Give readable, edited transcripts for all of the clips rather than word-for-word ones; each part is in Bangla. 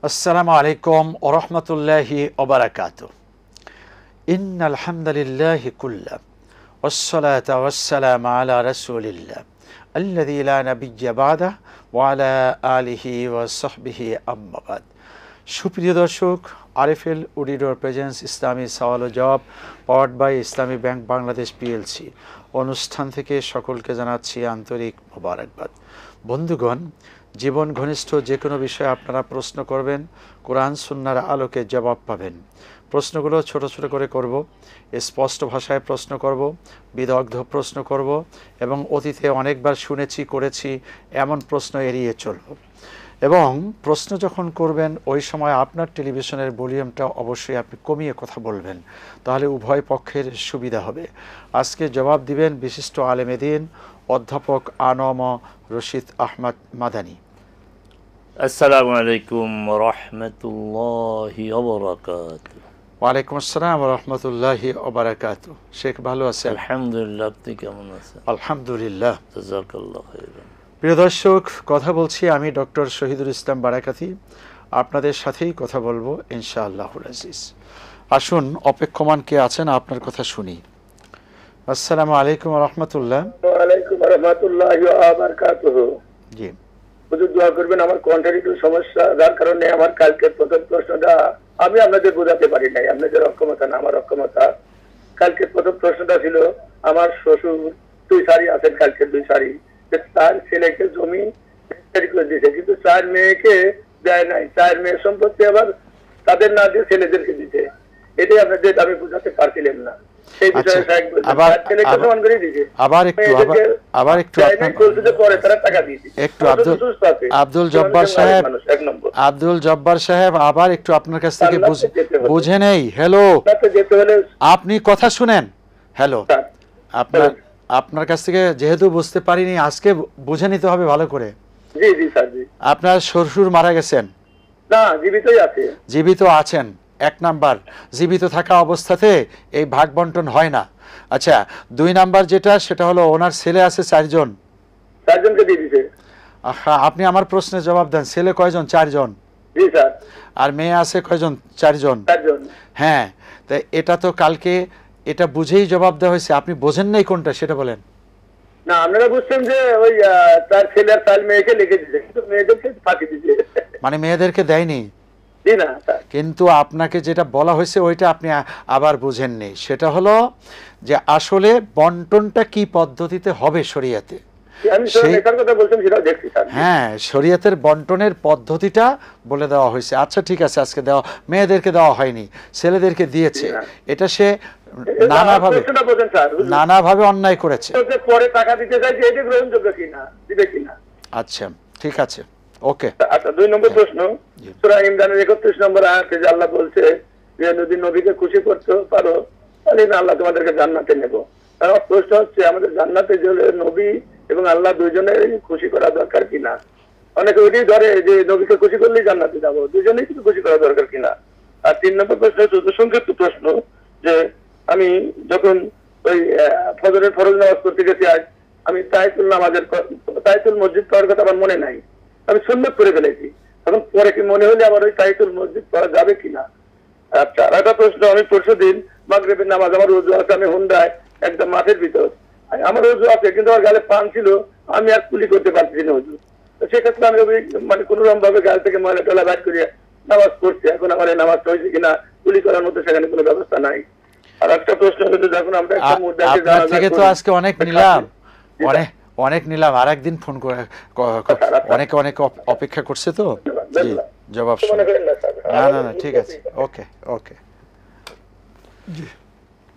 আসসালামু আলাইকুম ওয়া রাহমাতুল্লাহি ওয়া বারাকাতুহু। ইন্নাল হামদালিল্লাহি কুল্লা ওয়াসসালাতু ওয়াসসালামু আলা রাসূলিল্লাহ আল্লাযী লা নাবিয়্যা বা'দাহু ওয়া আলা আলিহি ওয়া সাহবিহি আম্মা বা'দ। সুপ্রিয় দর্শক, আরএফএল অডিটর প্রেজেন্স ইসলামী সওয়াল ও জবাব powered by Islami bank Bangladesh PLC অনুষ্ঠান থেকে সকলকে জানাচ্ছি আন্তরিক মোবারকবাদ। বন্ধুগণ, জীবন ঘনিষ্ঠ যে কোনো বিষয়ে আপনারা প্রশ্ন করবেন, কোরআন সুন্নাহর আলোকে জবাব পাবেন। প্রশ্নগুলো ছোট ছোট করে করব, স্পষ্ট ভাষায় প্রশ্ন করব, বিদগ্ধ প্রশ্ন করব এবং অতীতে অনেকবার শুনেছি করেছি এমন প্রশ্ন এড়িয়ে চলব। এবং প্রশ্ন যখন করবেন ওই সময় আপনার টেলিভিশনের ভলিউমটা অবশ্যই আপনি কমিয়ে কথা বলবেন, তাহলে উভয় পক্ষের সুবিধা হবে। আজকে জবাব দিবেন বিশিষ্ট আলেমে দ্বীন অধ্যাপক আনম রশিদ আহমদ মাদানী। আসসালামু আলাইকুম ওয়া রাহমাতুল্লাহি ওয়া বারাকাতুহু। ওয়ালাইকুম আসসালাম ওয়া রাহমাতুল্লাহি ওয়া বারাকাতুহু। শেখ ভালো আছেন? আলহামদুলিল্লাহ, আপনি কেমন আছেন? আলহামদুলিল্লাহ, জাযাকাল্লাহু খাইরান। প্রিয় দর্শক, কথা বলছি আমি ডক্টর শহীদুল ইসলাম বারাকাতি। আপনাদের সাথেই কথা বলবো ইনশাআল্লাহুল আজিজ। আসুন অপেক্ষমান কে আছেন আপনার কথা শুনি। আসসালামু আলাইকুম ওয়া রাহমাতুল্লাহ। ওয়া আলাইকুম ওয়া রাহমাতুল্লাহি ওয়া বারাকাতুহু। জি, হুজুর দোয়া করবেন, আমার কণ্ঠের একটু সমস্যা, যার কারণে আমার কালকের প্রথম প্রশ্নটা আমি আপনাদের বোঝাতে পারি নাই। আপনাদের অক্ষমতা না আমার অক্ষমতা। কালকের প্রথম প্রশ্নটা ছিল, আমার শ্বশুর 2 সারি আছেন, কালকে 2 সারি, তার ছেলেকে জমি রেজিস্ট্রি করে দিয়েছে, কিন্তু 4 মেয়েকে দেয় নাই। 4 মেয়ের সম্পত্তি আবার তাদের না দিয়ে ছেলেদেরকে দিতে। এটাই আপনাদের আমি বোঝাতে পারছিলাম না। সেই বিষয়ে সাহেব বলছেন ছেলেকে সমান করে দিয়েছে। আবার একটু পরে তারা টাকা দিয়েছে। একটু আব্দুল জব্বার সাহেব আবার একটু আপনার কাছ থেকে বুঝে নেই। হ্যালো, আপনি কথা শুনেন। হ্যালো, আপনার কাছ থেকে যেহেতু বুঝতে পারিনি, আজকে বুঝে নিতে হবে ভালো করে। জি জি স্যার, জি। আপনার শ্বশুর মারা গেছেন? না, জীবিতই আছে। জীবিত আছেন। 1 নাম্বার, জীবিত থাকা অবস্থাতে এই ভাগ বন্টন হয় না। আচ্ছা, 2 নাম্বার যেটা, সেটা হলো ওনার ছেলে আছে 4 জন। 4 জনকে দিয়ে দিয়েছে। আপনি আমার প্রশ্নের জবাব দেন। ছেলে কয়জন? 4 জন। জি স্যার। আর মেয়ে আছে কয়জন? 4 জন। 4 জন। হ্যাঁ, তাই এটা তো কালকে এটা বুঝেই জবাব দেওয়া হয়েছে। আপনি বোঝেন নাই কোনটা সেটা বলেন। না, আপনারা বুঝছেন যে ওই তার ছেলে আর 4 মেয়েকে লিখে দিয়েছে, কিন্তু মেয়েদেরকে ফাঁকি দিয়েছে। মানে মেয়েদেরকে দেয়নি? জি না স্যার। কিন্তু আপনাকে যেটা বলা হয়েছে ওইটা আপনি আবার বুঝেননি। সেটা হলো যে আসলে বন্টনটা কি পদ্ধতিতে হবে শরিয়াতে। হ্যাঁ, শরিয়াতের বন্টনের পদ্ধতিটা বলে দেওয়া হয়েছে। আচ্ছা ঠিক আছে, আজকে দেওয়া, মেয়েদেরকে দেওয়া হয়নি, ছেলেদেরকে দিয়েছে। এটা সে নানাভাবে অন্যায় করেছে। পরে টাকা দিতে চাই যে এটা গ্রহণযোগ্য কিনা, দিবে কিনা। আচ্ছা ঠিক আছে, ওকে। আচ্ছা, 2 নম্বর প্রশ্ন, সূরা ইমরানের 31 নম্বর আয়াতে যে আল্লাহ বলছে যে যদি নবীকে খুশি করতে পারো তাহলে আল্লাহ তোমাদেরকে জান্নাতে নেব। আমার প্রশ্ন হচ্ছে, আমাদের জান্নাতে যে নবী এবং আল্লাহ দুইজনের খুশি করা দরকার কিনা? অনেকে ওইটাই ধরে যে নবীকে খুশি করলেই জান্নাতে যাবো, দুজনেই কিন্তু খুশি করা দরকার কিনা। আর 3 নম্বর প্রশ্ন হচ্ছে সংক্ষিপ্ত প্রশ্ন, যে আমি যখন ওই ফজরের ফরজ নামাজ পড়তে গেছি, আজ আমি তাহিয়াতুল মসজিদ পড়ার কথা আমার মনে নাই, আমি সুন্নত করে ফেলেছি। তখন পরে কি মনে হলে আবার ওই তাহিয়াতুল মসজিদ পড়া যাবে কিনা? আচ্ছা, আর একটা প্রশ্ন, আমি পরশুদিন মাগরিবের নামাজ, আমার ওযু আছে, আমি হুন্ডায় একদম মাঠের ভিতর, আমার ওযু আছে কিন্তু আমার গালে পান ছিল, আমি আর কুলি করতে পারছি না ওযু। তো সেক্ষেত্রে আমি মানে কোন রকম ভাবে গাল থেকে ময়লা টলা বাইর করে নামাজ পড়ছি। এখন আমার এই নামাজটা হয়েছে কিনা, কুলি করার মতো সেখানে কোনো ব্যবস্থা নাই। আর একটা প্রশ্ন হচ্ছে, যখন আমরা একটা মুদ্রাকে আপনার থেকে তো আজকে অনেক নিলাম, অনেক নিলাম, আর একদিন ফোন করে অনেক অপেক্ষা করছে, তো জি জবাব না না ঠিক আছে, ওকে ওকে। জি,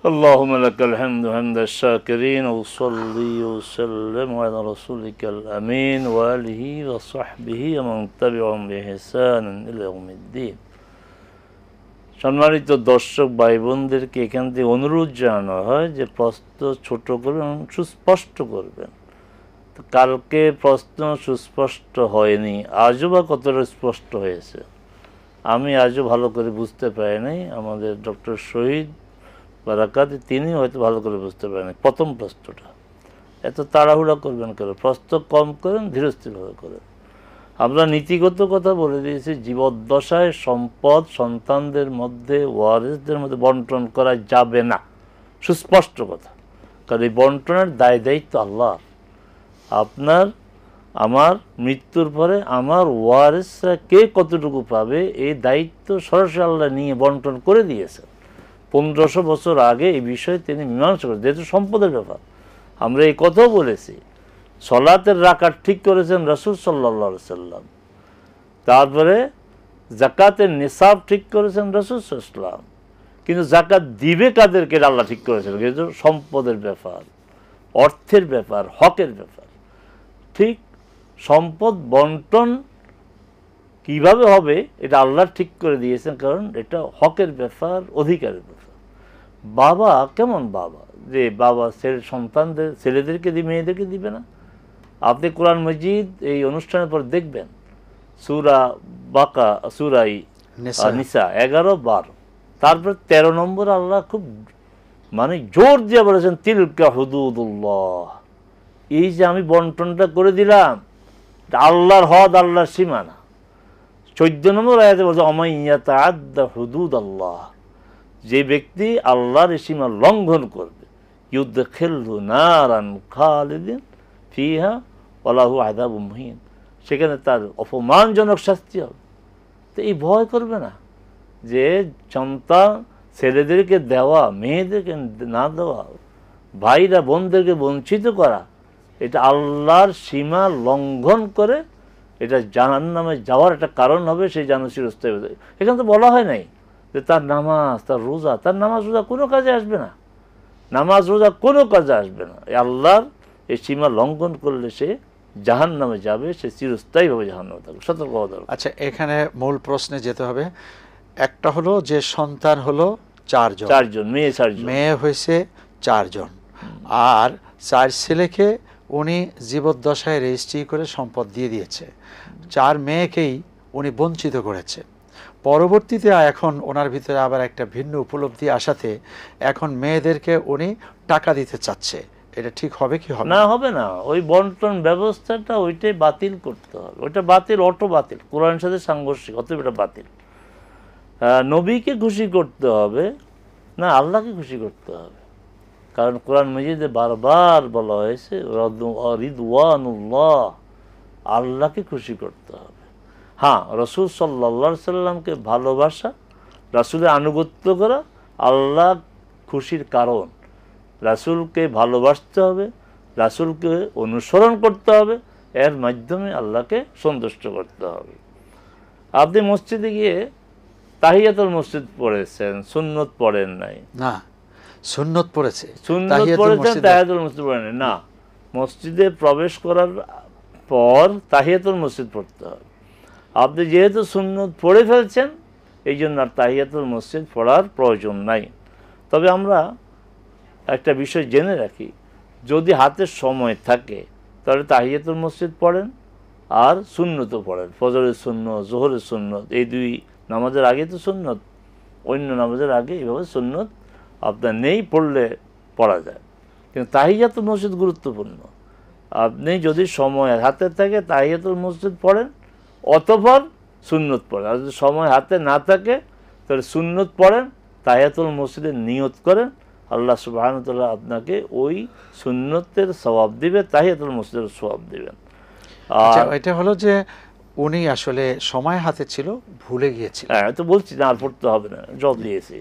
আল্লাহুম্মা লাকাল হামদু হামদাশ শাকিরিন ওয়া সাল্লি ওয়া সাল্লিম আলা রাসূলিকাল আমিন ওয়া আলিহি ওয়া সাহবিহি ওয়া মান তাবি'আহুম বিইহসানিন ইলা ইয়াউমিদ্দিন। সম্মানিত দর্শক ভাই বোনদেরকে এখান থেকে অনুরোধ জানানো হয় যে প্রশ্ন ছোট করবেন, সুস্পষ্ট করবেন। তো কালকে প্রশ্ন সুস্পষ্ট হয়নি, আজও বা কতটা স্পষ্ট হয়েছে আমি আজও ভালো করে বুঝতে পারিনি। আমাদের ডক্টর শহীদ বারাকাতি তিনি হয়তো ভালো করে বুঝতে পারেনি প্রথম প্রশ্নটা। এত তাড়াহুড়া করবেন কেন? প্রশ্ন কম করেন, ধীরস্থিরভাবে করেন। আমরা নীতিগত কথা বলে দিয়েছি, জীবদ্দশায় সম্পদ সন্তানদের মধ্যে, ওয়ারিসদের মধ্যে বন্টন করা যাবে না, সুস্পষ্ট কথা। কারণ এই বন্টনের দায় দায়িত্ব আল্লাহ। আপনার আমার মৃত্যুর পরে আমার ওয়ারিসরা কে কতটুকু পাবে এই দায়িত্ব সরাসরি আল্লাহ নিয়ে বন্টন করে দিয়েছেন। 1500 বছর আগে এই বিষয়ে তিনি মীমাংসা করেন, যেহেতু সম্পদের ব্যাপার। আমরা এই কথাও বলেছি, সলাতের রাকাত ঠিক করেছেন রাসূল সাল্লাল্লাহু আলাইহি সাল্লাম, তারপরে যাকাতের নিসাব ঠিক করেছেন রাসূল সাল্লাল্লাহু আলাইহি সাল্লাম, কিন্তু যাকাত দিবে কাদেরকে আল্লাহ ঠিক করেছেন, কিন্তু সম্পদের ব্যাপার, অর্থের ব্যাপার, হকের ব্যাপার। ঠিক সম্পদ বন্টন কিভাবে হবে এটা আল্লাহ ঠিক করে দিয়েছেন, কারণ এটা হকের ব্যাপার, অধিকারের ব্যাপার। বাবা কেমন বাবা যে বাবা সন্তানদের, ছেলেদেরকে দিয়ে মেয়েদেরকে দিবে না? আপনি কোরআন মজিদ এই অনুষ্ঠানের পর দেখবেন, সূরা বাকা, সূরা নিসা 11-12, তারপর 13 নম্বর আল্লাহ খুব মানে জোর দিয়ে বলেছেন তিলকা হুদুদুল্লাহ, এই যে আমি বন্টনটা করে দিলাম আল্লাহর হদ, আল্লাহর সীমানা। 14 নম্বর আয়াতে বলছে অমাইয়া তাআদ্দা হুদুদাল্লাহ, যে ব্যক্তি আল্লাহর সীমা লঙ্ঘন করবে, ইউদখিলহু নারান খালিদিন ফিহা ওয়া লাহু আযাবুম মুহিন, সেখানে তার অপমানজনক শাস্তি হবে। তো এই ভয় করবে না যে সন্তান ছেলেদেরকে দেওয়া, মেয়েদেরকে না দেওয়া, ভাইরা বোনদেরকে বঞ্চিত করা, এটা আল্লাহর সীমা লঙ্ঘন করে এটা জাহান্নামে যাওয়ার একটা কারণ হবে, সেই জাহান্নামে চিরস্থায়ী হবে। এখানে তো বলা হয় নাই যে তার নামাজ, তার রোজা, তার নামাজ রোজা কোনো কাজে আসবে না, নামাজ রোজা কোনো কাজে আসবে না। আল্লাহর এই সীমা লঙ্ঘন করলে সে জাহান্নামে যাবে, সে চিরস্থায়ীভাবে জাহান্নামে থাকবে। সতর্ক হওয়া দরকার। আচ্ছা, এখানে মূল প্রশ্নে যেতে হবে। একটা হলো যে সন্তান হলো 4 জন, মেয়ে 4 জন, মেয়ে হয়েছে 4 জন, আর 4 ছেলেকে উনি জীবদ্দশায় রেজিস্ট্রি করে সম্পদ দিয়ে দিয়েছে, 4 মেয়েকেই উনি বঞ্চিত করেছে। পরবর্তীতে এখন ওনার ভিতরে আবার একটা ভিন্ন উপলব্ধি আসাতে এখন মেয়েদেরকে উনি টাকা দিতে চাচ্ছে, এটা ঠিক হবে কি হবে না? হবে না। ওই বন্টন ব্যবস্থাটা ওইটাই বাতিল করতে হবে, ওইটা বাতিল, অটো বাতিল, কোরআনের সাথে সাংঘর্ষিক, অতএব এটা বাতিল। নবীকে খুশি করতে হবে না আল্লাহকে খুশি করতে হবে, কারণ কোরআন মাজিদে বারবার বলা হয়েছে রিদওয়ানুল্লাহ, আল্লাহকে খুশি করতে হবে। হ্যাঁ, রাসূল সাল্লাল্লাহু আলাইহি সাল্লামকে ভালোবাসা, রাসূলের আনুগত্য করা আল্লাহ খুশির কারণ। রাসূলকে ভালোবাসতে হবে, রাসূলকে অনুসরণ করতে হবে, এর মাধ্যমে আল্লাহকে সন্তুষ্ট করতে হবে। আপনি মসজিদে গিয়ে তাহিয়াতুল মসজিদ পড়েছেন, সুন্নত পড়েন নাই? না, সুন্নত পড়েছে, সুন্নত পড়েছেন, তাহিয়াতুল মসজিদ পড়েন নাই? না, মসজিদে প্রবেশ করার পর তাহিয়াতুল মসজিদ পড়তে হবে। আপনি যেহেতু সুন্নত পড়ে ফেলছেন, এই জন্য আর তাহিয়াতুল মসজিদ পড়ার প্রয়োজন নাই। তবে আমরা একটা বিষয় জেনে রাখি, যদি হাতে সময় থাকে তাহলে তাহিয়াতুল মসজিদ পড়েন আর সুন্নতও পড়েন, ফজরের সুন্নত, জোহরের সুন্নত, এই 2 নামাজের আগে তো সুন্নত, অন্য নামাজের আগে এইভাবে সুন্নত আপনার নেই, পড়লে পড়া যায়। কিন্তু তাহিয়াতুল মসজিদ গুরুত্বপূর্ণ। আপনি যদি সময় হাতে থাকে তাহিয়াতুল মসজিদ পড়েন, অতঃপর সুন্নত পড়েন। আর যদি সময় হাতে না থাকে তাহলে সুন্নত পড়েন, তাহিয়াতুল মসজিদের নিয়ত করেন, আল্লাহ সুবহানাহু ওয়া তাআলা আপনাকে ওই সুন্নতের সওয়াব দিবে, তাহিয়াতুল মসজিদের সওয়াব দিবেন। আচ্ছা, এটা হলো যে উনি আসলে সময় হাতে ছিল, ভুলে গিয়েছিল। হ্যাঁ, তো বলছি না আর পড়তে হবে না, জব দিয়েছি।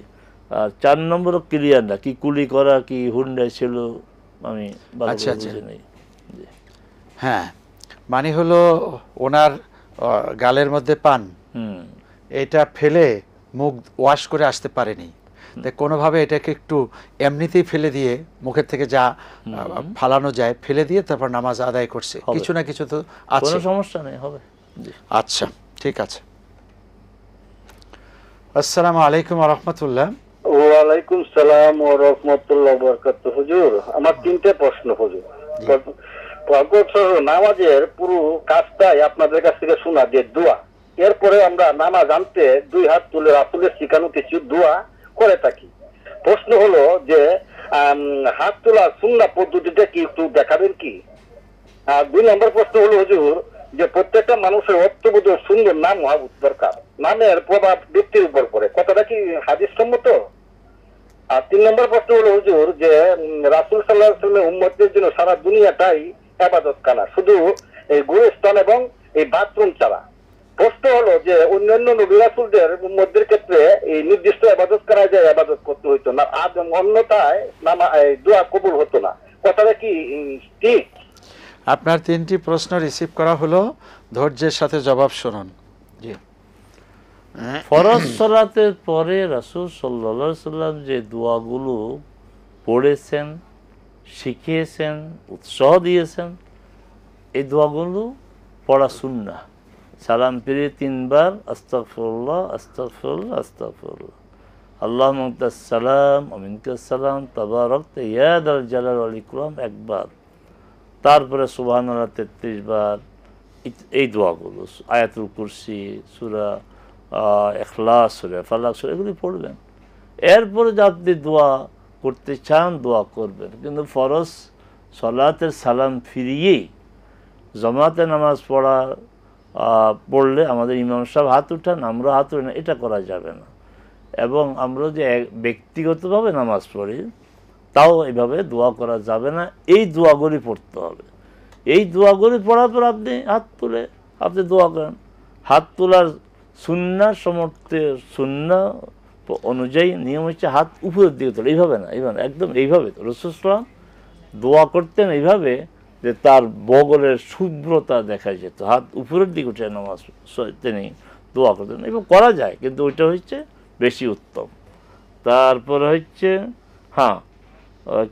আর 4 নম্বরও ক্লিয়ার না, কি কুলি করা, কি হুন্ডায় ছিল, আমি আচ্ছা আচ্ছা, হ্যাঁ, মানে হলো ওনার গালের মধ্যে পান, এটা ফেলে মুখ ওয়াশ করে আসতে পারেনি, কোনোভাবে এটাকে একটু এমনিতেই ফেলে দিয়ে মুখের থেকে যা ফালানো যায় ফেলে দিয়ে তারপর নামাজ আদায় করছে, কিছু না কিছু তো আছে, কোনো সমস্যা নেই, হবে। আচ্ছা, ঠিক আছে। আসসালামু আলাইকুম ওয়া রাহমাতুল্লাহ। ওয়ালাইকুম সালাম ওয়া রাহমাতুল্লাহি ওয়া বারাকাতুহু। হুজুর, আমার 3টে প্রশ্ন হুজুর। নামাজের পুরো কাজটাই আপনাদের কাছ থেকে শোনা যে দোয়া, এরপরে আমরা নামাজ আনতে 2 হাত তুলে রাসূলের শিখানো কিছু দোয়া করে থাকি। প্রশ্ন হলো যে হাত তোলা সুন্নাহ পদ্ধতিটা কি একটু দেখাবেন কি? আর 2 নম্বর প্রশ্ন হলো হুজুর, যে প্রত্যেকটা মানুষের অর্থবোধ সুন্দর নাম হওয়া দরকার, নামের প্রভাব ব্যক্তির উপর পড়ে, কথাটা কি হাদিস সম্মত? আর 3 নম্বর প্রশ্ন হলো হুজুর, যে রাসূল সাল্লাল্লাহু আলাইহি ওয়াসাল্লামের উম্মতদের জন্য সারা দুনিয়াটাই ইবাদতখানা, শুধু এই গোরস্থান এবং এই বাথরুম ছাড়া। প্রশ্ন হলো যে অন্যান্য নবী রাসূলদের উম্মতদের ক্ষেত্রে এই নির্দিষ্ট ইবাদতখানায় যে ইবাদত করতে হইতো না, আর অন্যথায় দোয়া কবুল হতো না, কথাটা কি ঠিক? আপনার 3টি প্রশ্ন রিসিভ করা হলো, ধৈর্যের সাথে জবাব শুনুন। জি, ফরজ সালাতের পরে রাসূল সাল্লাল্লাহু আলাইহি সাল্লাম যে দোয়াগুলো পড়েছেন, শিখিয়েছেন, উৎসাহ দিয়েছেন, এই দোয়াগুলো পড়া সুন্নাহ। সালাম ফিরে 3 বার আস্তাগফিরুল্লাহ আস্তাগফিরুল্লাহ আস্তাগফিরুল্লাহ, আল্লাহুম্মা আনতাস সালাম ওয়া মিনকাস সালাম তাবারাকতা ইয়া যাল জালাল ওয়াল ইকরাম একবার, তারপরে সুবহানাল্লাহ 33 বার। এই দোয়াগুলো আয়াতুল কুরসি, সূরা ইখলাস, সূরা ফালাক, সূরা এগুলি পড়বেন। এরপরে যদি আপনি দোয়া করতে চান দোয়া করবেন, কিন্তু ফরজ সালাতের সালাম ফিরিয়েই জামাতে নামাজ পড়লে আমাদের ইমাম সাহেব হাত উঠান, আমরা হাত উঠান, এটা করা যাবে না। এবং আমরা যে ব্যক্তিগতভাবে নামাজ পড়ি তাও এভাবে দোয়া করা যাবে না, এই দোয়াগুলি পড়তে হবে। এই দোয়াগুলি পড়ার পর আপনি হাত তুলে আপনি দোয়া করেন। হাত তোলার সুন্নাহ সমর্থে সুন্নাহ অনুযায়ী নিয়ম হচ্ছে হাত উপরের দিকে তোলা, এইভাবে না, এইভাবে একদম এইভাবে। রাসূল সাল্লাল্লাহু আলাইহি ওয়াসাল্লাম দোয়া করতেন এইভাবে যে তার বগলের শুভ্রতা দেখা যেত, হাত উপরের দিকে উঠে নামাজ তিনি দোয়া করতেন। এবং করা যায়, কিন্তু ওইটা হচ্ছে বেশি উত্তম। তারপরে হচ্ছে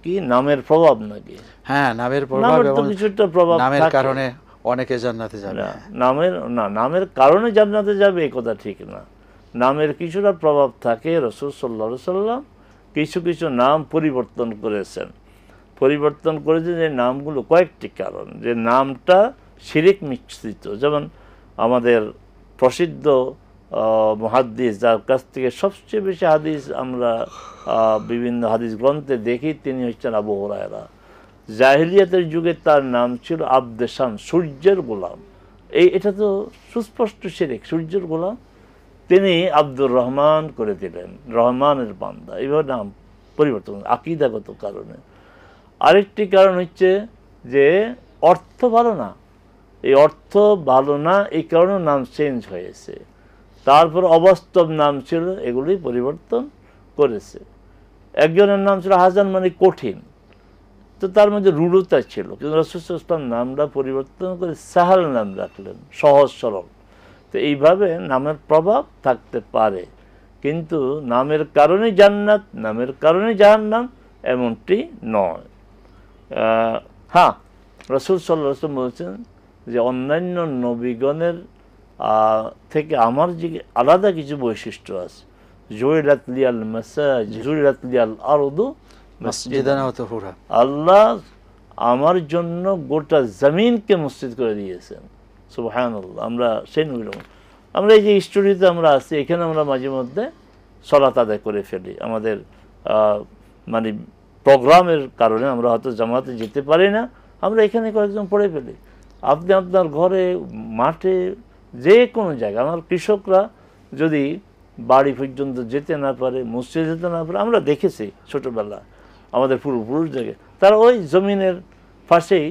কি নামের প্রভাব নাকি? হ্যাঁ, নামের প্রভাব এবং কিছুটা প্রভাব, নামের কারণে অনেকে জান্নাতে যাবে। নামের কারণে জান্নাতে যাবে এই কথা ঠিক না, নামের কিছুটা প্রভাব থাকে। রাসূল সাল্লাল্লাহু আলাইহি সাল্লাম কিছু কিছু নাম পরিবর্তন করেছেন। যে নামগুলো কয়েকটি কারণ, যে নামটা শিরক মিশ্রিত। যেমন আমাদের প্রসিদ্ধ মুহাদ্দিস, যার কাছ থেকে সবচেয়ে বেশি হাদিস আমরা বিভিন্ন হাদিস গ্রন্থে দেখি, তিনি হচ্ছেন আবু হুরায়রা। জাহিলিয়াতের যুগে তার নাম ছিল আবদেশান, সূর্যের গোলাম। এটা তো সুস্পষ্ট শিরক, সূর্যের গোলাম। তিনি আব্দুর রহমান করে দিলেন, রহমানের বান্দা, এইভাবে নাম পরিবর্তন, আকীদাগত কারণে। আরেকটি কারণ হচ্ছে যে অর্থ ভালো না, এই অর্থ ভালো না এই কারণে নাম চেঞ্জ হয়েছে। তারপর অবাস্তব নাম ছিল, এগুলি পরিবর্তন করেছে। একজনের নাম ছিল হাসান, মানে কঠিন, তো তার মধ্যে রূঢ়তা ছিল, কিন্তু রাসূল সাল্লাল্লাহু আলাইহি ওয়াসাল্লাম নামটা পরিবর্তন করে সাহাল নাম রাখলেন, সহজ সরল। তো এইভাবে নামের প্রভাব থাকতে পারে, কিন্তু নামের কারণে জান্নাত, নামের কারণে জাহান্নাম এমনটি নয়। রাসূল সাল্লাল্লাহু আলাইহি ওয়াসাল্লাম বলছেন যে অন্যান্য নবীগণের থেকে আমার যে আলাদা কিছু বৈশিষ্ট্য আছে, জুইলাত লিয়াল মাসাজিদ জুইলাত লিয়াল আরদু মাসজিদান ওয়া তাহুরা, আল্লাহ আমার জন্য গোটা জমিনকে মসজিদ করে দিয়েছেন। সুবহানাল্লাহ। আমরা সেই নবী, আমরা এই যে স্টুডিওতে আমরা আছি, এখানে আমরা মাঝে মধ্যে সালাত আদায় করে ফেলি। আমাদের মানে প্রোগ্রামের কারণে আমরা হয়তো জামাতে যেতে পারি না, আমরা এখানে কয়েকজন পড়ে ফেলি। আপনি আপনার ঘরে, মাঠে, যে কোনো জায়গায়, আমার কৃষকরা যদি বাড়ি পর্যন্ত যেতে না পারে, মসজিদে যেতে না পারে, আমরা দেখেছি ছোটোবেলা আমাদের পূর্বপুরুষ জায়গায়, তারা ওই জমিনের পাশেই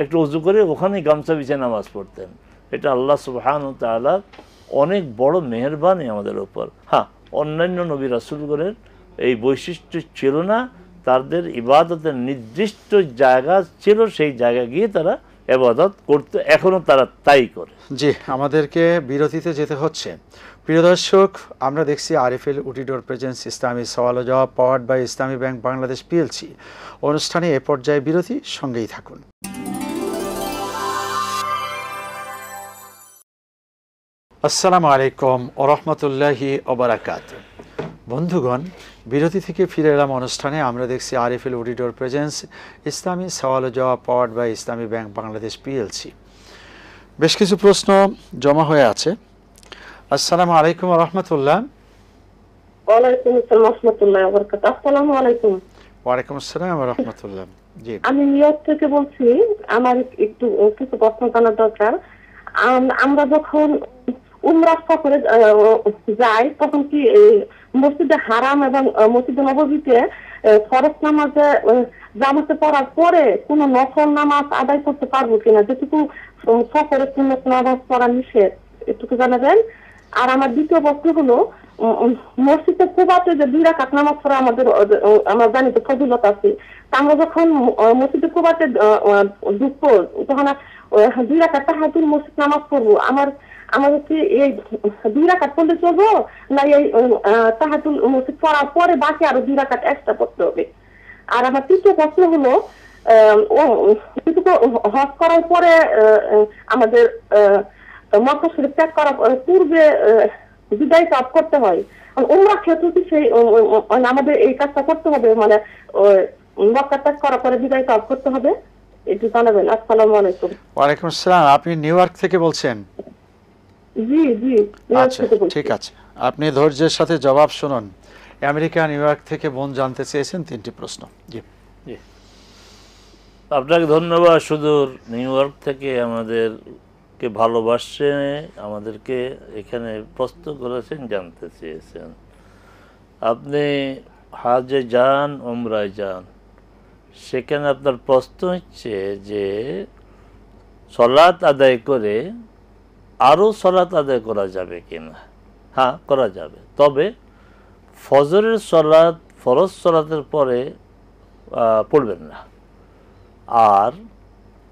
একটু উজু করে ওখানেই গামছা বিছিয়ে নামাজ পড়তেন। এটা আল্লাহ সুবহানাহু ওয়া তাআলার অনেক বড় মেহেরবানি আমাদের উপর। অন্যান্য নবী রাসূলগণের এই বৈশিষ্ট্য ছিল না, তাদের ইবাদতের নির্দিষ্ট জায়গা ছিল, সেই জায়গায় গিয়ে তারা ইবাদত করতে, এখনো তারা তাই করে। জি, আমাদেরকে বিরতিতে যেতে হচ্ছে। প্রিয় দর্শক, আমরা দেখছি আরএফএল উটিডোর প্রেজেন্স ইসলামী সওয়াল ও জবাব, powered by Islami bank Bangladesh PLC. অনুষ্ঠানে এ পর্যায়ে বিরতি, সঙ্গেই থাকুন। আসসালামু আলাইকুম ওয়া রাহমাতুল্লাহি ওয়া বারাকাতুহু। বন্ধুগণ, বিরতি থেকে ফিরে এলাম অনুষ্ঠানে। আমরা দেখছি আরএফএল উটিডোর প্রেজেন্স ইসলামী সওয়াল ও জবাব, powered by Islami bank Bangladesh PLC. বেশ কিছু প্রশ্ন জমা হয়ে আছে। আসসালামু আলাইকুম ওয়া রাহমাতুল্লাহ। ওয়ালাইকুম আসসালাম ওয়া রাহমাতুল্লাহি ওয়া বারাকাতুহু। আসসালামু আলাইকুম। ওয়া আলাইকুম আসসালাম ওয়া রাহমাতুল্লাহ। জি, আমি নিউ ইয়র্ক থেকে বলছি। আমার একটু কিছু প্রশ্ন জানার দরকার। আমরা যখন উমরা সফরে যাই তখন কি মসজিদে হারাম এবং মসজিদে নববীতে ফরজ নামাজে জামাতে পড়ার পরে কোন নফল নামাজ আদায় করতে পারবো কিনা, যেটুকু সফরে সুন্নত নামাজ পড়া নিষেধ, এটুকু জানাবেন। আর আমার দ্বিতীয় প্রশ্ন হলো, মসজিদে কুবাতে যে 2 রাকাত নামাজ পড়া আমরা জানি তো ফজিলত আছে, তা আমরা যখন মসজিদে কুবাতে ঢুকবো তখন 2 রাকাত তাহাজ্জুদ মসজিদ নামাজ পড়বো, আমাদের কি এই 2 রাকাত পড়লে চলবো, না এই তাহাজ্জুদ মসজিদ পড়ার পরে বাকি আরো 2 রাকাত এক্সট্রা পড়তে হবে? আর আমার তৃতীয় প্রশ্ন হলো, হজ করার পরে আমাদের মক্কা শরীফ ত্যাগ করার পূর্বে বিদায় তওয়াফ করতে হয়, উমরা ক্ষেত্রে কি সেই আমাদের এই কাজটা করতে হবে, মানে মক্কা ত্যাগ করার পরে বিদায় তওয়াফ করতে হবে? একটু জানাবেন। আসসালামু আলাইকুম। ওয়ালাইকুম আসসালাম। আপনি নিউ ইয়র্ক থেকে বলছেন? জি জি, আচ্ছা, ঠিক আছে, আপনি ধৈর্যের সাথে জবাব শুনুন। আমেরিকা নিউ ইয়র্ক থেকে বোন জানতে চেয়েছেন 3টি প্রশ্ন। জি জি, আপনাকে ধন্যবাদ। সুদূর নিউ ইয়র্ক থেকে আমাদেরকে ভালোবাসে, আমাদেরকে এখানে প্রশ্ন করেছেন, জানতে চেয়েছেন। আপনি হাজে যান, উমরায় যান, সেখানে আপনার প্রশ্ন হচ্ছে যে সলাত আদায় করে আরও সলাত আদায় করা যাবে কিনা। হ্যাঁ, করা যাবে, তবে ফজরের সলাত, ফরজ সলাতের পরে পড়বেন না, আর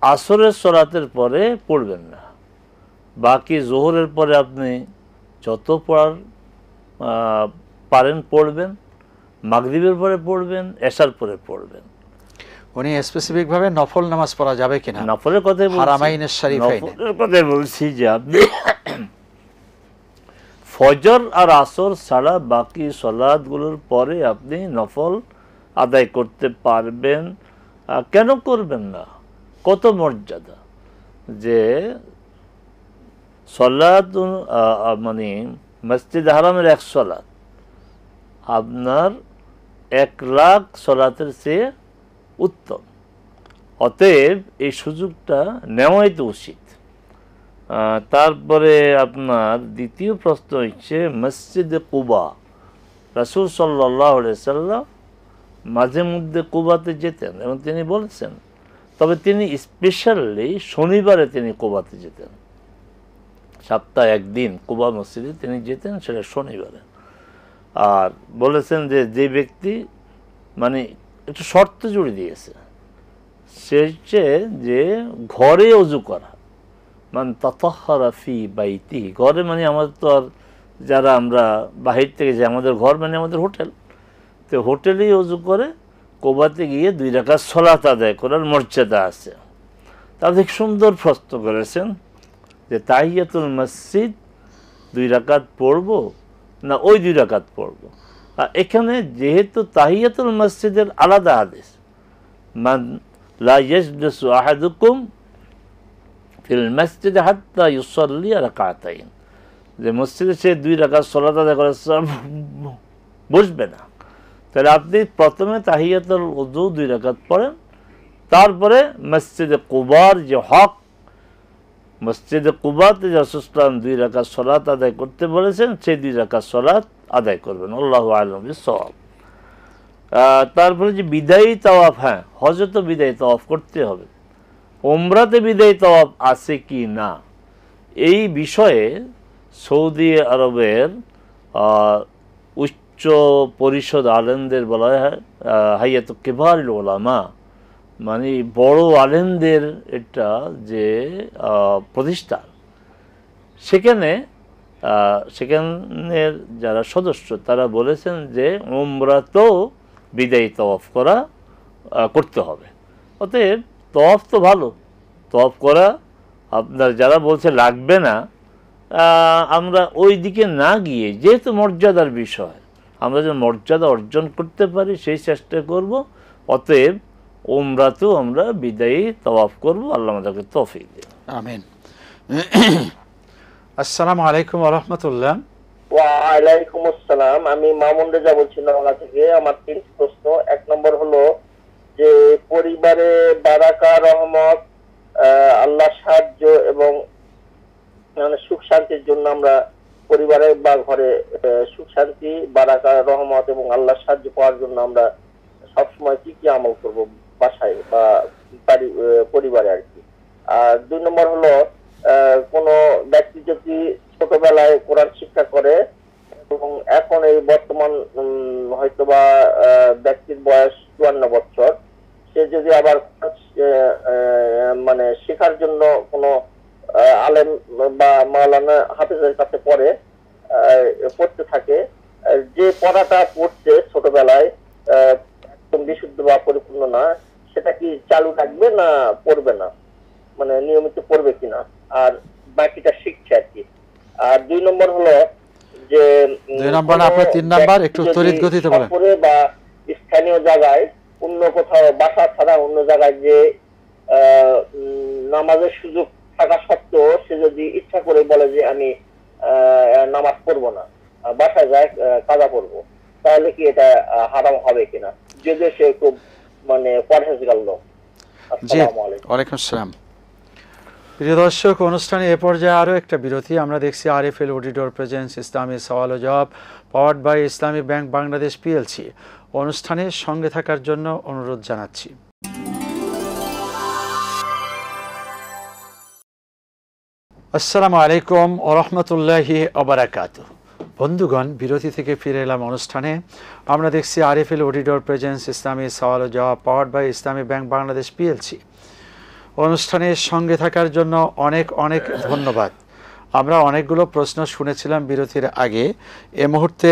আসরের সলাতের পরে পড়বেন না। বাকি জোহরের পরে আপনি যত পড়ার পারেন পড়বেন, মাগরিবের পরে পড়বেন, এশার পরে পড়বেন। উনি স্পেসিফিক ভাবে নফল নামাজ পড়া যাবে কিনা, নফলের কথাই বলছি, হারামাইনের শরীফাইনে নফলের কথাই বলছি যে আপনি ফজর আর আসর ছাড়া বাকি সলাদগুলোর পরে আপনি নফল আদায় করতে পারবেন। কেন করবেন না? কত মর্যাদা যে সলাত, মানে মসজিদ হারামের 1 সলাত আপনার 1 লাখ সলাতের চেয়ে উত্তম। অতএব এই সুযোগটা নেওয়াই তো উচিত। তারপরে আপনার দ্বিতীয় প্রশ্ন হচ্ছে মসজিদে কুবা। রাসূল সাল্লাল্লাহু আলাইহি সাল্লাম মাঝে মধ্যে কুবাতে যেতেন এবং তিনি বলেছেন, তবে তিনি স্পেশালি শনিবারে তিনি কুবাতে যেতেন। সপ্তাহে 1 দিন কুবা মসজিদে তিনি যেতেন, সেটা শনিবারে। আর বলেছেন যে যে ব্যক্তি, মানে একটু শর্ত জুড়ে দিয়েছে, সে হচ্ছে যে ঘরে ওযু করা, মানে তাতাহহারা ফি বাইতি, ঘরে মানে আমাদের তো আর যারা আমরা বাহির থেকে যাই, আমাদের ঘর মানে আমাদের হোটেল, তো হোটেলেই ওযু করে কুবাতে গিয়ে 2 রাকাত সালাত আদায় করার মর্যাদা আছে। তাদের সুন্দর প্রশ্ন করেছেন যে তাহিয়াতুল মসজিদ 2 রাকাত পড়বো না ওই 2 রাকাত পড়বো। আর এখানে যেহেতু তাহিয়াতুল মসজিদের আলাদা হাদিস, মান লা ইয়াজলিসু আহাদুকুম ফিল মসজিদ হাত্তা ইউসাল্লি রাকাতাইন, যে মসজিদে সে 2 রাকাত সালাত আদায় করে বসবে না। তাহলে আপনি প্রথমে তাহিয়াতুল ওযু 2 রাকাত পড়েন, তারপরে মসজিদে কুবার যে হক, মসজিদে কুবাতে রাসূল সাল্লাল্লাহু আলাইহি ওয়াসাল্লাম 2 রাকাত সালাত আদায় করতে বলেছেন, সেই 2 রাকাত সালাত আদায় করবেন। আল্লাহু আ'লাম বিস-সাওয়াব। তারপরে যে বিদায়ী তাওয়াফ, হ্যাঁ, হজে তো বিদায়ী তাওয়াফ করতে হবে, উমরাতে বিদায়ী তাওয়াফ আছে কি না, এই বিষয়ে সৌদি আরবের উচ্চ পরিষদ আলেমদের বলা হয় হাইয়াতুল কিবারুল উলামা, মানে বড় আলেমদের এটা যে প্রতিষ্ঠান, সেখানের যারা সদস্য তারা বলেছেন যে উমরাতেও বিদায়ী তাওয়াফ করতে হবে। অতএব তাওয়াফ তো ভালো, তাওয়াফ করা আপনার যারা বলছে লাগবে না, আমরা ওই দিকে না গিয়ে, যেহেতু মর্যাদার বিষয়, আমরা যে মর্যাদা অর্জন করতে পারি সেই চেষ্টা করব। অতএব উমরাতেও আমরা বিদায়ী তাওয়াফ করব। আল্লাহ আমাদেরকে তৌফিক দিন। আমিন। আসসালামু আলাইকুম ওয়া রাহমাতুল্লাহ। ওয়া আলাইকুম আসসালাম। আমি মামুন রেজা বলছি নওগাঁ থেকে। আমার 3টি প্রশ্ন। 1 নম্বর হলো যে পরিবারে বারাকা, রহমত, আল্লাহ সাহায্য এবং মানে সুখ শান্তির জন্য আমরা পরিবারে বা ঘরে সুখ শান্তি, বারাকা, রহমত এবং আল্লাহর সাহায্য পাওয়ার জন্য আমরা সবসময় কি কি আমল করব বাসায় বা পরিবারে আর কি। আর 2 নম্বর হলো কোন ব্যক্তি যদি ছোটবেলায় কোরআন শিক্ষা করে এবং এখন এই বর্তমান হয়তোবা ব্যক্তির বয়স 54 বছর, সে যদি আবার মানে শেখার জন্য কোনো আলেম বা মাওলানা হাফেজের কাছে পড়তে থাকে, যে পড়াটা পড়ছে ছোটবেলায় একদম বিশুদ্ধ বা পরিপূর্ণ না, সেটা কি চালু রাখবে না পড়বে না, মানে নিয়মিত পড়বে কিনা, আর বাকিটা শিখছে আর কি। আর 2 নম্বর হলো যে 2 নম্বর না, আপনার 3 নাম্বার একটু তড়িৎ গতিতে বলেন। বা স্থানীয় জায়গায় অন্য কোথাও বাসা ছাড়া অন্য জায়গায় যে নামাজের সুযোগ থাকা সত্ত্বেও সে যদি ইচ্ছা করে বলে যে আমি নামাজ পড়বো না, বাসায় যায় কাজা পড়বো, তাহলে কি এটা হারাম হবে কিনা, যদি সে খুব মানে পরহেজগার লোক? আসসালামু আলাইকুম। ওয়ালাইকুম আসসালাম। প্রিয় দর্শক, অনুষ্ঠানে এ পর্যায়ে আরও একটা বিরতি। আমরা দেখছি আরএফএল অডিটর প্রেজেন্স ইসলামী সওয়াল ও জবাব, powered by Islami bank Bangladesh PLC. অনুষ্ঠানের সঙ্গে থাকার জন্য অনুরোধ জানাচ্ছি। আসসালামু আলাইকুম ওয়া রাহমাতুল্লাহি ওয়া বারাকাতুহু। বন্ধুগণ, বিরতি থেকে ফিরে এলাম অনুষ্ঠানে। আমরা দেখছি আরএফএল অডিটর প্রেজেন্স ইসলামী সওয়াল ও জবাব, powered by Islami bank Bangladesh PLC. অনুষ্ঠানের সঙ্গে থাকার জন্য অনেক অনেক ধন্যবাদ। আমরা অনেকগুলো প্রশ্ন শুনেছিলাম বিরতির আগে। এ মুহূর্তে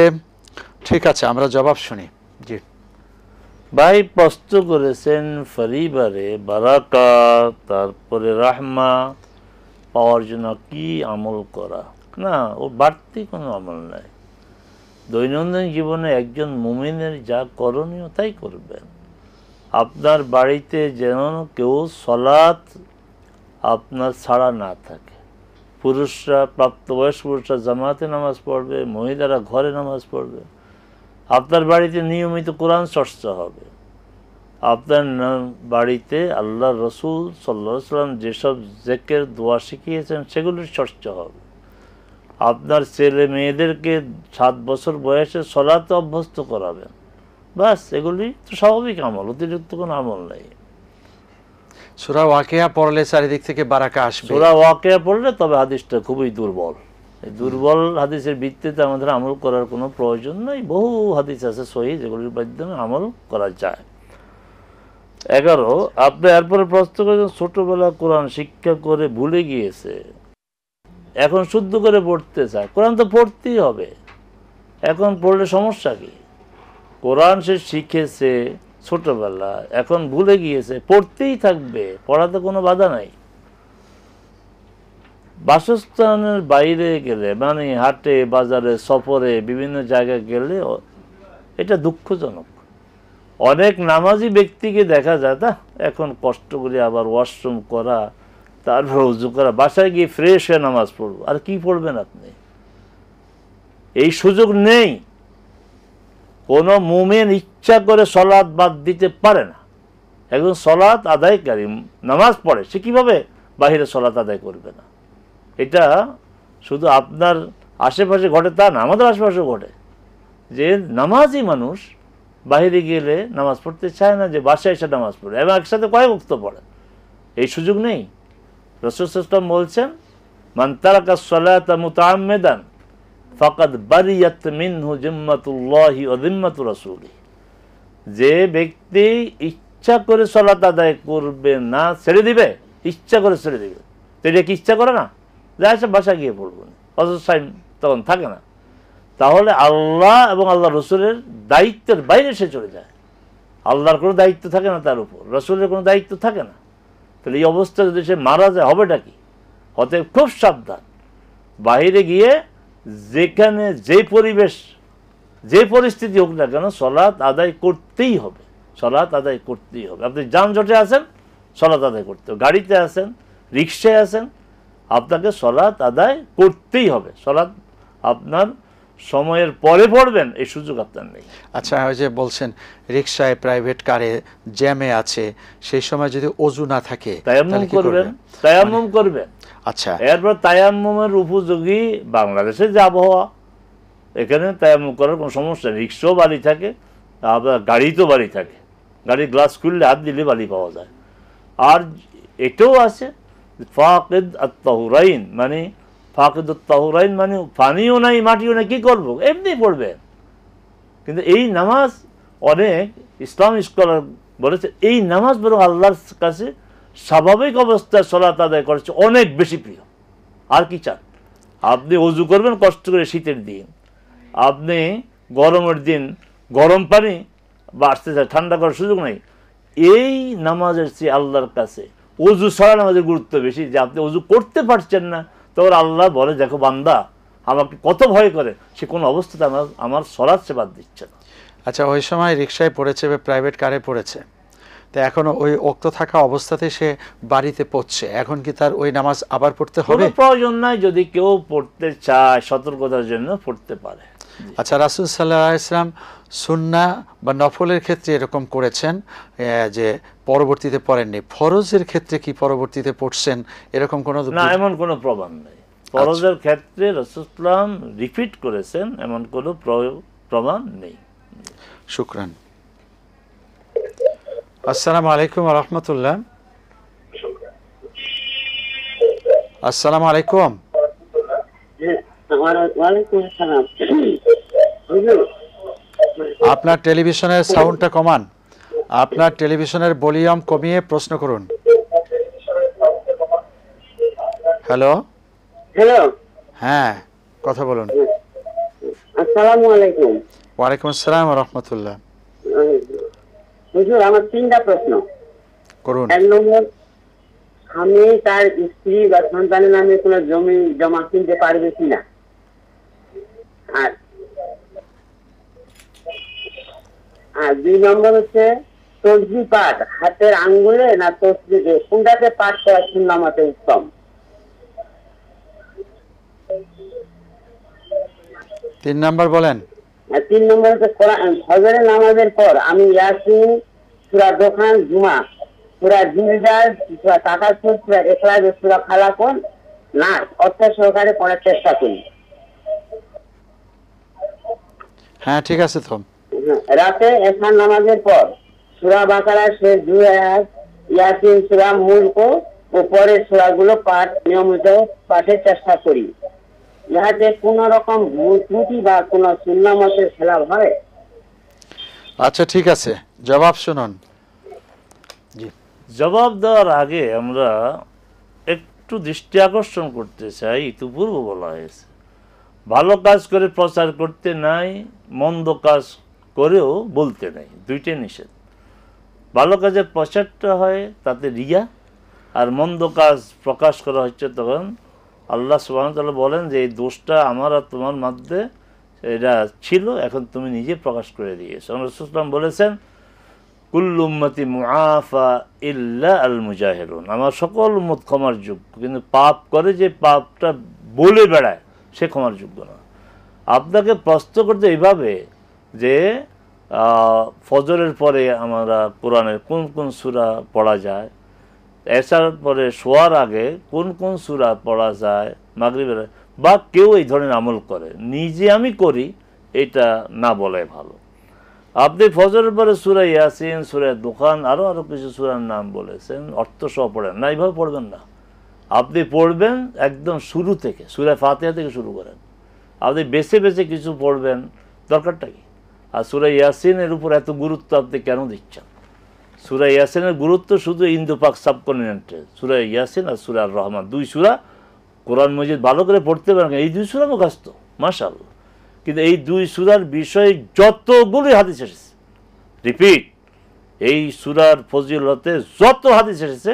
ঠিক আছে, আমরা জবাব শুনি। জি ভাই প্রশ্ন করেছেন পরিবারে বারাকা তারপরে রাহমা পাওয়ার জন্য কি আমল করা। না, ও বাড়তি কোনো আমল নাই। দৈনন্দিন জীবনে একজন মুমিনের যা করণীয় তাই করবেন। আপনার বাড়িতে যেন কেউ সলাত আপনার ছাড়া না থাকে। পুরুষরা, প্রাপ্তবয়স্ক পুরুষরা জামাতে নামাজ পড়বে, মহিলারা ঘরে নামাজ পড়বে। আপনার বাড়িতে নিয়মিত কোরআন চর্চা হবে। আপনার বাড়িতে আল্লাহ রসুল সাল্লাল্লাহু আলাইহি ওয়াসাল্লাম যেসব জিকির দোয়া শিখিয়েছেন সেগুলির চর্চা হবে। আপনার ছেলে মেয়েদেরকে 7 বছর বয়সে সলাতে অভ্যস্ত করাবেন। বাস, এগুলি তো স্বাভাবিক আমল, অতিরিক্ত কোনো আমল নেই। সূরা ওয়াকিয়া পড়লে চারিদিক থেকে বারাকা আসবে। সূরা ওয়াকিয়া পড়লে তবে হাদিসটা খুবই দুর্বল। এই দুর্বল হাদিসের ভিত্তিতে আমাদের আমল করার কোনো প্রয়োজন নেই। বহু হাদিস আছে সহিহ যেগুলির মাধ্যমে আমল করা যায়। 11, আপনি এরপরে প্রশ্ন করেছেন ছোটবেলা কোরআন শিক্ষা করে ভুলে গিয়েছে, এখন শুদ্ধ করে পড়তে চায়। কোরআন তো পড়তেই হবে, এখন পড়লে সমস্যা কি? কোরআন সে শিখেছে ছোটবেলা, এখন ভুলে গিয়েছে, পড়তেই থাকবে, পড়াতে কোনো বাধা নাই। বাসস্থানের বাইরে গেলে, মানে হাটে বাজারে সফরে বিভিন্ন জায়গায় গেলে এটা দুঃখজনক। অনেক নামাজি ব্যক্তিকে দেখা যায় তা এখন কষ্ট করে আবার ওয়াশরুম করা, তারপর উজু করা, বাসায় গিয়ে ফ্রেশ হয়ে নামাজ পড়বো। আর কি পড়বেন আপনি? এই সুযোগ নেই। কোনো মুমিন ইচ্ছা করে সলাৎ বাদ দিতে পারে না। একজন সলাৎ আদায়কারী নামাজ পড়ে, সে কীভাবে বাহিরে সলাৎ আদায় করবে না? এটা শুধু আপনার আশেপাশে ঘটে তা না, আমাদের আশেপাশেও ঘটে যে নামাজি মানুষ বাহিরে গেলে নামাজ পড়তে চায় না, যে বাসায় এসে নামাজ পড়ে এবং একসাথে কয়েক ওয়াক্ত পড়ে। এই সুযোগ নেই। রাসূল সাল্লাল্লাহু আলাইহি ওয়াসাল্লাম বলছেন, মান তারাকা সলাতা মুতাআম্মিদান ফাকাদ বারিয়াত মিনহু জিম্মাতুল্লাহি ওয়া জিম্মাতু রাসূলিহি। যে ব্যক্তি ইচ্ছা করে সালাত আদায় করবে না, ছেড়ে দিবে, ইচ্ছা করে ছেড়ে দিবে, তো এটা কি ইচ্ছা করে না? যা সে বাসা গিয়ে পড়বো, অথচ টাইম তখন থাকে না, তাহলে আল্লাহ এবং আল্লাহ রসুলের দায়িত্বের বাইরে সে চলে যায়। আল্লাহর কোনো দায়িত্ব থাকে না তার উপর, রসুলের কোনো দায়িত্ব থাকে না। তাহলে এই অবস্থা যদি সে মারা যায়, হবেটা কি? অতএব খুব সাবধান। বাইরে গিয়ে যেখানে যে পরিবেশ, যে পরিস্থিতি হোক না কেন, সলাৎ আদায় করতেই হবে। সলাৎ আদায় করতেই হবে। আপনি যানজটে আছেন, সলাৎ আদায় করতে হবে। গাড়িতে আছেন, রিক্সায় আছেন, আপনাকে সলাৎ আদায় করতেই হবে। সলাৎ আপনার সময়ের পরে পড়বেন, এই সুযোগ আপনার নেই। আচ্ছা, ওই যে বলছেন রিক্সায়, প্রাইভেট কারে জ্যামে আছে, সেই সময় যদি ওযু না থাকে তায়াম্মুম করবেন, তায়াম্মুম করবেন। আচ্ছা, এরপর তায়াম্মুমের উপযোগী বাংলাদেশে যে আবহাওয়া, এখানে তায়াম্মুম করার কোনো সমস্যা নেই। রিক্সাও বালি থাকে, আপনার গাড়ি তো বালি থাকে, গাড়ির গ্লাস খুললে হাত দিলে বালি পাওয়া যায়। আর এটাও আছে ফাকিদ আত-তাহুরাইন, মানে ফাকিদ আত-তাহুরাইন মানে পানিও নাই মাটিও নাই, কি করবো, এমনি পড়বে। কিন্তু এই নামাজ অনেক ইসলাম স্কলার বলেছে এই নামাজ বরং আল্লাহর কাছে স্বাভাবিক অবস্থায় সালাত আদায় করেছে অনেক বেশি প্রিয়। আর কি চান? আপনি অজু করবেন কষ্ট করে শীতের দিন, আপনি গরমের দিন গরম পানি বা আসতে চায় ঠান্ডা করার সুযোগ নেই, এই নামাজের চেয়ে আল্লাহর কাছে অজু ছাড়া নামাজের গুরুত্ব বেশি। যে আপনি অজু করতে পারছেন না, তখন আল্লাহ বলে দেখো বান্দা আমাকে কত ভয় করে, সে কোনো অবস্থাতে আমার সলাৎ সে বাদ দিচ্ছে না। আচ্ছা, ওই সময় রিক্সায় পড়েছে বা প্রাইভেট কারে পড়েছে, তো এখনো ওই ওক্ত থাকা অবস্থাতে সে বাড়িতে পড়ছে, এখন কি তার ওই নামাজ আবার পড়তে হবে? কোনো প্রয়োজন নাই, যদি কেউ পড়তে চায় সতর্কতার জন্য পড়তে পারে। আচ্ছা, রাসূল সাল্লাল্লাহু আলাইহি ওয়াসাল্লাম সুন্নাহ বা নফলের ক্ষেত্রে এরকম করেছেন যে পরবর্তীতে পড়েননি, ফরজের ক্ষেত্রে কি পরবর্তীতে পড়ছেন এরকম কোনো? না, এমন কোনো প্রমাণ নেই। ফরজের ক্ষেত্রে রাসূল সাল্লাল্লাহু আলাইহি ওয়াসাল্লাম রিপিট করেছেন এমন কোনো প্রমাণ নেই। শুকরান। আসসালামু আলাইকুম ওয়া রাহমাতুল্লাহ। আসসালামু আলাইকুম। ওয়ালাইকুম আসসালাম। আপনার টেলিভিশনের সাউন্ডটা কমান, আপনার টেলিভিশনের ভলিউম কমিয়ে প্রশ্ন করুন। হ্যালো হ্যালো, হ্যাঁ, কথা বলুন। আসসালামু আলাইকুম। ওয়ালাইকুম আসসালাম ওয়া রাহমাতুল্লাহ। হুজুর, আমার 3টা প্রশ্ন করুন। 1 নম্বর, স্বামী তার স্ত্রী বা সন্তানের নামে কোনো জমি জমা কিনতে পারবে কিনা? আর 2 নম্বর হচ্ছে তসবিহ পাঠ হাতের আঙ্গুলে না তসবিহে, কোনটাতে পাঠ করা সুন্নাহ মতে উত্তম? 3 নাম্বার বলেন। আর 3 নম্বর হচ্ছে ফজরের নামাজের পর আমি ইয়াসিন, সূরা দোকান, জুমা, সূরা জিলজাল, সূরা তাকাসুর, সূরা ইখলাস, সূরা ফালাক, নাস অর্থ সহকারে পড়ার চেষ্টা করি। হ্যাঁ, ঠিক আছে। তো রাতে এশার নামাজের পর সূরা বাকারার শেষ 2 আয়াত, ইয়াসিন, সূরা মুলক ও পরের সূরাগুলো পাঠ নিয়মিত পাঠের চেষ্টা করি, যাতে কোনো রকম ভুল ত্রুটি বা কোনো সুন্নাহ মতের খেলাফ হয়। আচ্ছা, ঠিক আছে, জবাব শুনুন। জি, জবাব দেওয়ার আগে আমরা একটু দৃষ্টি আকর্ষণ করতে চাই। ইতিপূর্ব বলা হয়েছে ভালো কাজ করে প্রচার করতে নাই, মন্দ কাজ করেও বলতে নাই, দুইটাই নিষেধ। ভালো কাজের প্রচারটা হয় তাতে রিয়া, আর মন্দ কাজ প্রকাশ করা হচ্ছে তখন আল্লাহ সুবহানাহু ওয়া তাআলা বলেন যে এই দোষটা আমার আর তোমার মধ্যে এটা ছিল, এখন তুমি নিজে প্রকাশ করে দিয়েছো। রাসূল সাল্লাল্লাহু আলাইহি ওয়াসাল্লাম বলেছেন কুল্লু উম্মতি মুআফা ইল্লা আল মুজাহিরুন, আমার সকল উম্মত ক্ষমার যোগ্য, কিন্তু পাপ করে যে পাপটা বলে বেড়ায় সে ক্ষমার যোগ্য না। আপনাকে প্রশ্ন করতে এইভাবে যে ফজরের পরে আমরা কোরআনের কোন কোন সূরা পড়া যায়, এশার পরে শোয়ার আগে কোন কোন সূরা পড়া যায়, মাগরিবের, বা কেউ এই ধরনের আমল করে নিজে আমি করি, এটা না বলাই ভালো। আপনি ফজরের পরে সূরা ইয়াসিন, সূরা দোকান, আরো কিছু সূরার নাম বলেছেন, অর্থ সহ পড়েন না, এইভাবে পড়বেন না। আপনি পড়বেন একদম শুরু থেকে, সূরা ফাতিহা থেকে শুরু করেন। আপনি বেছে বেছে কিছু পড়বেন, দরকারটা কি? আর সূরা ইয়াসিনের উপর এত গুরুত্ব আপনি কেন দিচ্ছেন? সূরা ইয়াসিনের গুরুত্ব শুধু ইন্দো পাক সাবকন্টিনেন্টে, সূরা ইয়াসিন আর সূরা আর রহমান, 2 সূরা কোরআন মজিদ ভালো করে পড়তে পারেন, এই 2 সূরা মুখস্থ মাশাআল্লাহ। কিন্তু এই 2 সূরার বিষয়ে যতগুলি হাদিস এসেছে, রিপিট, এই সূরার ফজিলতে যত হাদিস এসেছে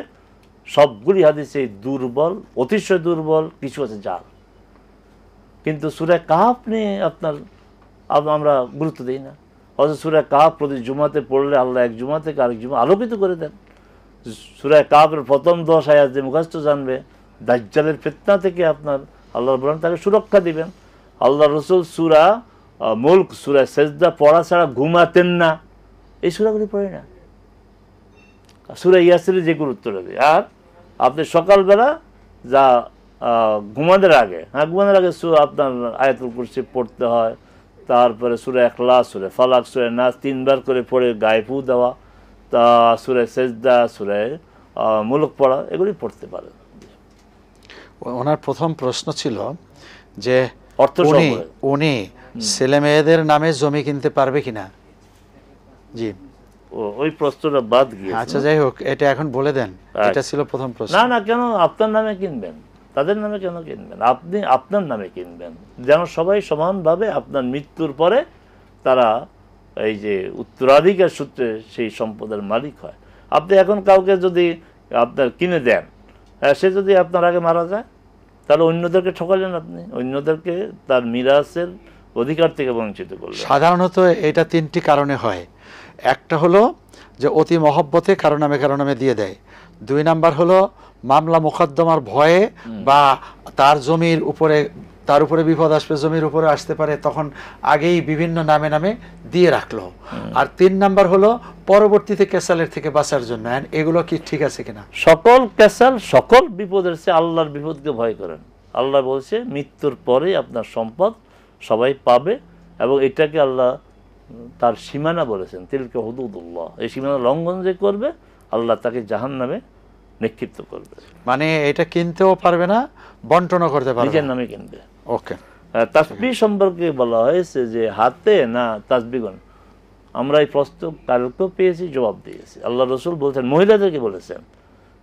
সবগুলি হাদিসে দুর্বল, অতিশয় দুর্বল, কিছু আছে জাল। কিন্তু সূরা কাহফ নিয়ে আমরা গুরুত্ব দিই না। অথচ সূরা কাহফ প্রতি জুমাতে পড়লে আল্লাহ এক জুমা থেকে আরেক জুমা আলোকিত করে দেন। সূরা কাহফের প্রথম 10 আয়াত যে মুখস্থ জানবে, দাজ্জালের ফিতনা থেকে আল্লাহ বলেন তাকে সুরক্ষা দিবেন। আল্লাহ রাসূল সূরা মুলক, সূরা সেজদা পড়া ছাড়া ঘুমাতেন না, এই সূরাগুলি পড়ে না। সূরা ইয়াসিনের যে গুরুত্ব রয়েছে, আর আপনি সকালবেলা যা ঘুমানোর আগে, হ্যাঁ ঘুমানোর আগে আপনার আয়াতুল কুরসি পড়তে হয়, তারপরে সূরা ইখলাস, সূরা ফালাক, সূরা নাস 3 বার করে পড়ে গায়ে ফু দেওয়া, তা সূরা সেজদা, সূরা মুলক পড়া, এগুলি পড়তে পারে। ওনার প্রথম প্রশ্ন ছিল যে অর্থ উনি ছেলে মেয়েদের নামে জমি কিনতে পারবে কিনা। জি, ওই প্রশ্নটা বাদ গিয়েছে। আচ্ছা যাই হোক, এটা এখন বলে দেন, এটা ছিল প্রথম প্রশ্ন। না না, কেন আপনার নামে কিনবেন, তাদের নামে কেন কিনবেন? আপনি আপনার নামে কিনবেন, যেন সবাই সমানভাবে আপনার মৃত্যুর পরে তারা এই যে উত্তরাধিকার সূত্রে সেই সম্পদের মালিক হয়। আপনি এখন কাউকে যদি আপনার কিনে দেন, সে যদি আপনার আগে মারা যায়, তাহলে অন্যদেরকে ঠকালেন, আপনি অন্যদেরকে তার মিরাসের অধিকার থেকে বঞ্চিত করলেন। সাধারণত এটা 3টি কারণে হয়। একটা হলো যে অতি মহব্বতে কারো নামে দিয়ে দেয়। 2 নাম্বার হলো মামলা মোকদ্দমার ভয়ে, বা তার জমির উপরে, তার উপরে বিপদ আসবে, জমির উপরে আসতে পারে, তখন আগেই বিভিন্ন নামে দিয়ে রাখলো। আর 3 নাম্বার হলো পরবর্তীতে কেসালের থেকে বাঁচার জন্য। এগুলো কি ঠিক আছে কিনা? সকল কেসাল, সকল বিপদের চেয়ে আল্লাহর বিপদকে ভয় করেন। আল্লাহ বলছে মৃত্যুর পরে আপনার সম্পদ সবাই পাবে, এবং এটাকে আল্লাহ তার সীমানা বলেছেন, তিলকা হুদুদুল্লাহ। এই সীমানা লঙ্ঘন যে করবে, আল্লাহ তাকে জাহান্নামে নিক্ষিপ্ত করবে। মানে এটা কিনতেও পারবে না, বন্টনও করতে পারবে না, নিজের নামে কিনবে। ওকে। তাসবিহ সম্পর্কে বলা হয়েছে যে হাতে না তাসবিহগণ, আমরা এই প্রশ্ন কালকেও পেয়েছি, জবাব দিয়েছি। আল্লাহ রসুল বলছেন, মহিলাদেরকে বলেছেন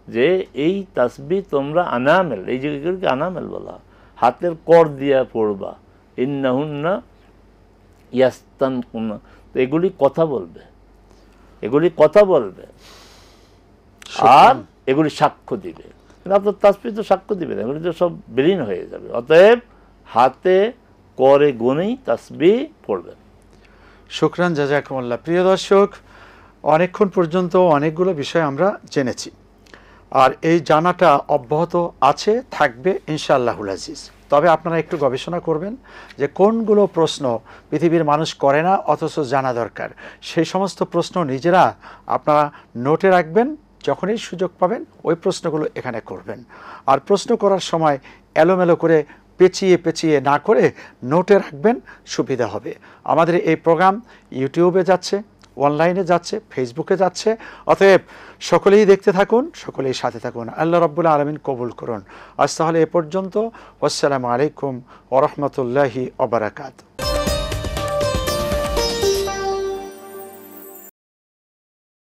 যে এই তাসবিহ তোমরা আনামেল, এই যেগুলিকে আনামেল বলা, হাতের কর দিয়া পড়বা, ইন্নাহুন্না ইয়াস্তানকুনা, তো এগুলি কথা বলবে, এগুলি কথা বলবে, আর এগুলি সাক্ষ্য দিবে। কিন্তু আপনার তাসবিহ তো সাক্ষ্য দিবে না, এগুলি তো সব বিলীন হয়ে যাবে। অতএব হাতে করে গুনেই তাসবিহ পড়বেন। শুকরান, জাযাকুমুল্লাহ। প্রিয় দর্শক, অনেকক্ষণ পর্যন্ত অনেকগুলো বিষয় আমরা জেনেছি, আর এই জানাটা অব্যাহত আছে, থাকবে ইনশাআল্লাহুল আজিজ। তবে আপনারা একটু গবেষণা করবেন যে কোনগুলো প্রশ্ন পৃথিবীর মানুষ করে না অথচ জানা দরকার। সেই সমস্ত প্রশ্ন নিজেরা আপনারা নোটে রাখবেন, যখনই সুযোগ পাবেন ওই প্রশ্নগুলো এখানে করবেন। আর প্রশ্ন করার সময় এলোমেলো করে পেঁচিয়ে না করে নোটে রাখবেন, সুবিধা হবে। আমাদের এই প্রোগ্রাম ইউটিউবে যাচ্ছে, অনলাইনে যাচ্ছে, ফেসবুকে যাচ্ছে। অতএব সকলেই দেখতে থাকুন, সকলেই সাথে থাকুন। আল্লাহ রাব্বুল আলামিন কবুল করুন। আজ তাহলে এ পর্যন্ত। আসসালামু আলাইকুম ওয়া রাহমাতুল্লাহি ওয়া বারাকাতুহু।